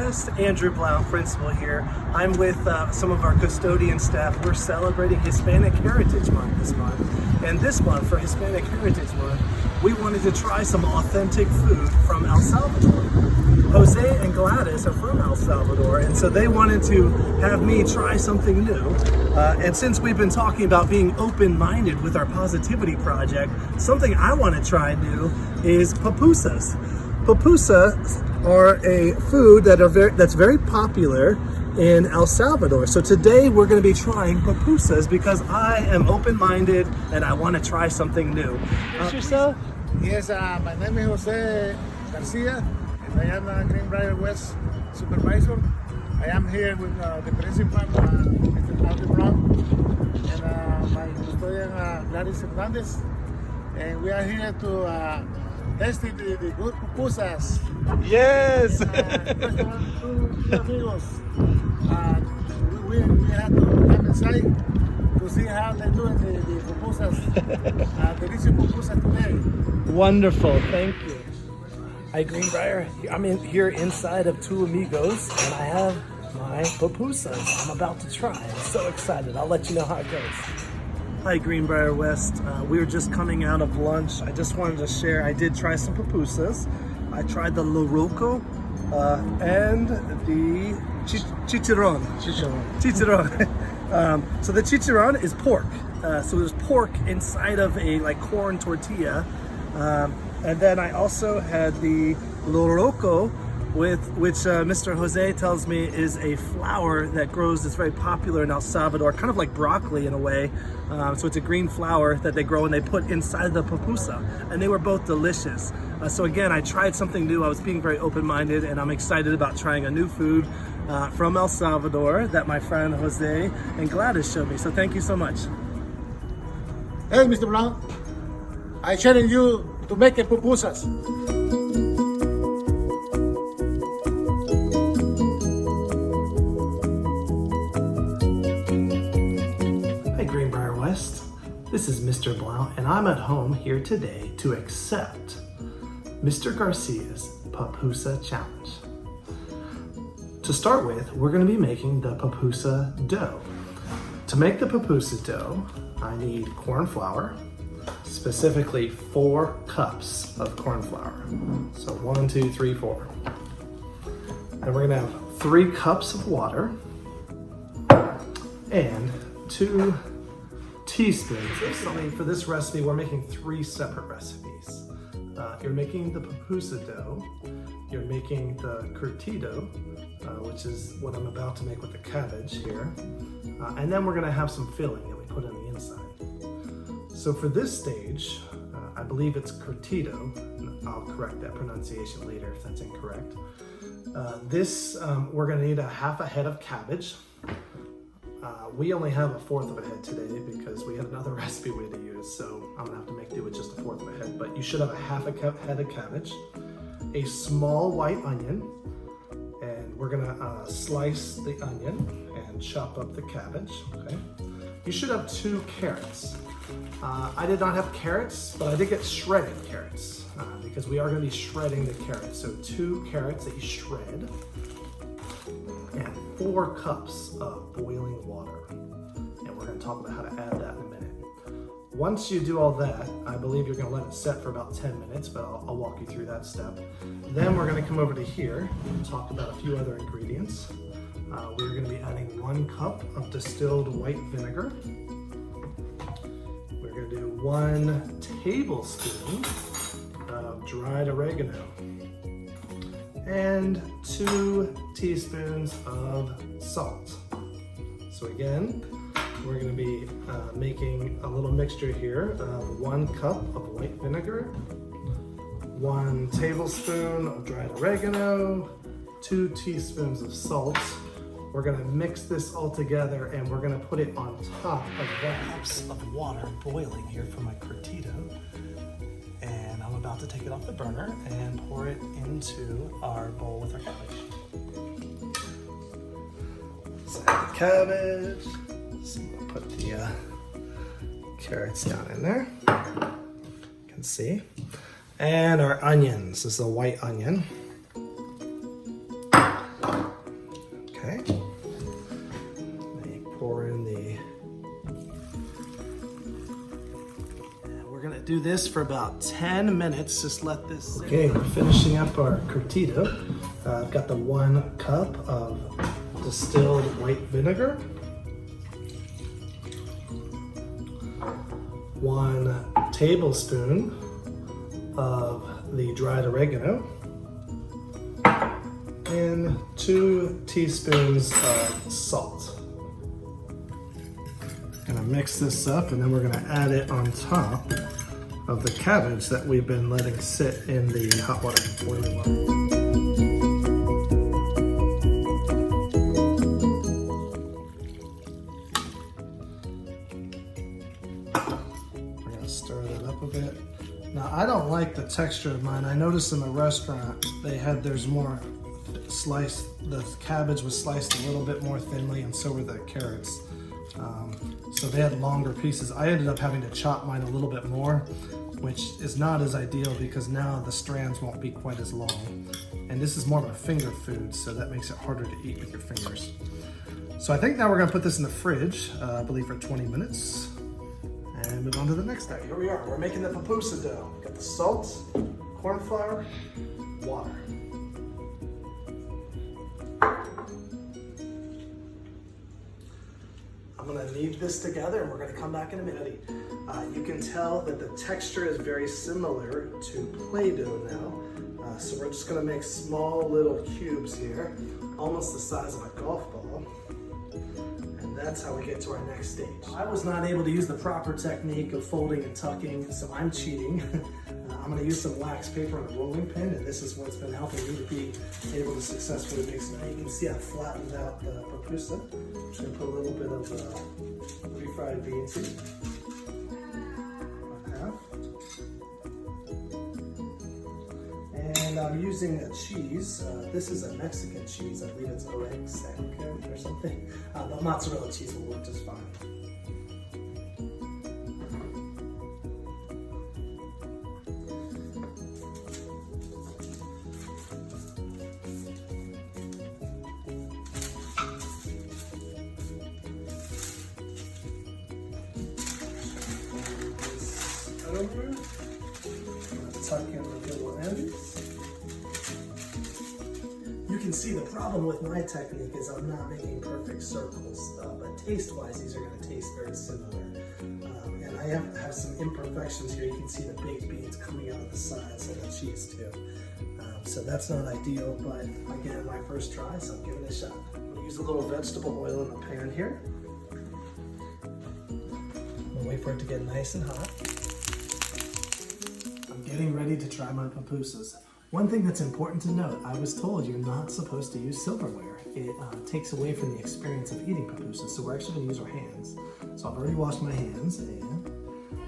West, Andrew Blount, principal here. I'm with some of our custodian staff. We're celebrating Hispanic Heritage Month this month. And this month, for Hispanic Heritage Month, we wanted to try some authentic food from El Salvador. Jose and Gladys are from El Salvador, and so they wanted to have me try something new. And since we've been talking about being open-minded with our positivity project, something I want to try new is pupusas. Pupusas are a food that's very popular in El Salvador. So today we're going to be trying pupusas because I am open-minded and I want to try something new. Yourself? Yes, my name is Jose Garcia, and I am Greenbrier West supervisor. I am here with the principal, Mr. Andrew Brown, and my custodian, Gladys Hernandez. And we are here to test the good pupusas. Yes! First of all, two amigos. We have to come inside to see how they're doing the pupusas, delicious pupusas today. Wonderful, thank you. Hi Greenbrier, I'm here inside of Two Amigos and I have my pupusas I'm about to try. I'm so excited, I'll let you know how it goes. Hi Greenbrier West, we were just coming out of lunch. I just wanted to share, I did try some pupusas. I tried the loroco and the chicharron. So the chicharron is pork. So there's pork inside of a corn tortilla. And then I also had the loroco, which Mr. Jose tells me is a flower that grows, that's very popular in El Salvador, kind of like broccoli in a way. So it's a green flower that they grow and they put inside the pupusa, and they were both delicious. So again, I tried something new. I was being very open-minded, and I'm excited about trying a new food from El Salvador that my friend Jose and Gladys showed me. So thank you so much. Hey, Mr. Brown, I challenge you to make a pupusas. Hi Greenbrier West, this is Mr. Blount and I'm at home here today to accept Mr. Garcia's Papusa Challenge. To start with, we're going to be making the pupusa dough. To make the pupusa dough, I need corn flour, specifically 4 cups of corn flour. So 1, 2, 3, 4. And we're gonna have 3 cups of water and 2 teaspoons. For this recipe, we're making 3 separate recipes. You're making the pupusa dough, you're making the curtido, which is what I'm about to make with the cabbage here. And then we're gonna have some filling that we put on the inside. So for this stage, I believe it's curtido. I'll correct that pronunciation later if that's incorrect. We're gonna need a half a head of cabbage. We only have a 1/4 of a head today because we had another recipe we had to use, so I'm gonna have to make do with just a 1/4 of a head, but you should have a half a head of cabbage, a small white onion, and we're gonna slice the onion and chop up the cabbage, okay? You should have 2 carrots. I did not have carrots, but I did get shredded carrots because we are going to be shredding the carrots. So 2 carrots that you shred and 4 cups of boiling water. And we're going to talk about how to add that in a minute. Once you do all that, I believe you're going to let it set for about 10 minutes, but I'll walk you through that step. Then we're going to come over to here and talk about a few other ingredients. We're going to be adding 1 cup of distilled white vinegar. We're going to do 1 tablespoon of dried oregano and 2 teaspoons of salt. So again, we're going to be making a little mixture here of 1 cup of white vinegar, 1 tablespoon of dried oregano, 2 teaspoons of salt. We're gonna mix this all together and we're gonna put it on top of cups of water boiling here for my curtido. And I'm about to take it off the burner and pour it into our bowl with our cabbage. So add the cabbage. So we'll put the carrots down in there. You can see. And our onions. This is a white onion. Okay. They pour in the... We're gonna do this for about 10 minutes. Just let this sit. Okay, we're finishing up our curtido. I've got the 1 cup of distilled white vinegar, 1 tablespoon of the dried oregano, and 2 teaspoons of salt. Gonna mix this up, and then we're gonna add it on top of the cabbage that we've been letting sit in the hot water, boiling water. We're gonna stir that up a bit. Now, I don't like the texture of mine. I noticed in the restaurant there's more sliced. The cabbage was sliced a little bit more thinly, and so were the carrots. So they had longer pieces. I ended up having to chop mine a little bit more, which is not as ideal because now the strands won't be quite as long. And this is more of a finger food, so that makes it harder to eat with your fingers. So I think now we're gonna put this in the fridge, I believe for 20 minutes, and move on to the next step. Here we are, we're making the papusa dough. We've got the salt, corn flour, water. I'm gonna knead this together and we're gonna come back in a minute. You can tell that the texture is very similar to Play-Doh now. So we're just gonna make small little cubes here, almost the size of a golf ball. And that's how we get to our next stage. I was not able to use the proper technique of folding and tucking, so I'm cheating. I'm gonna use some wax paper and a rolling pin, and this is what's been helping me to be able to successfully make some. You can see I flattened out the papusa. I'm just gonna put a little bit of refried beans here. About half. And I'm using a cheese. This is a Mexican cheese. I believe it's Oaxaca or something. But mozzarella cheese will work just fine. Over. Tuck in the little ends. You can see the problem with my technique is I'm not making perfect circles, but taste-wise, these are going to taste very similar. And I have some imperfections here. You can see the baked beans coming out of the sides and the cheese too. So that's not ideal, but again, my first try, so I'm giving it a shot. I'm going to use a little vegetable oil in the pan here. I'll wait for it to get nice and hot. Getting ready to try my papusas. One thing that's important to note, I was told you're not supposed to use silverware. It takes away from the experience of eating papusas, so we're actually gonna use our hands. So I've already washed my hands, and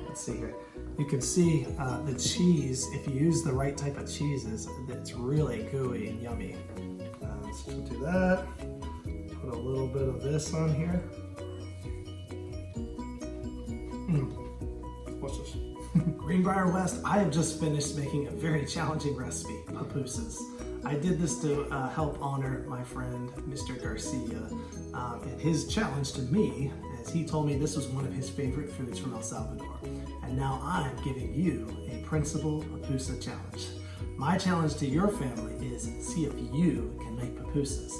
let's see here. You can see the cheese, if you use the right type of cheeses, it's really gooey and yummy. So we'll do that. Put a little bit of this on here. What's this? Greenbrier West, I have just finished making a very challenging recipe, papusas. I did this to help honor my friend, Mr. Garcia, and his challenge to me, as he told me this was one of his favorite foods from El Salvador. And now I'm giving you a Principal Papusa challenge. My challenge to your family is see if you can make papusas.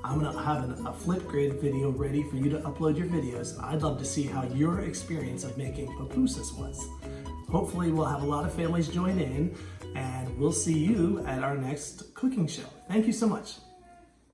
I'm gonna have a Flipgrid video ready for you to upload your videos. I'd love to see how your experience of making papusas was. Hopefully we'll have a lot of families join in, and we'll see you at our next cooking show. Thank you so much.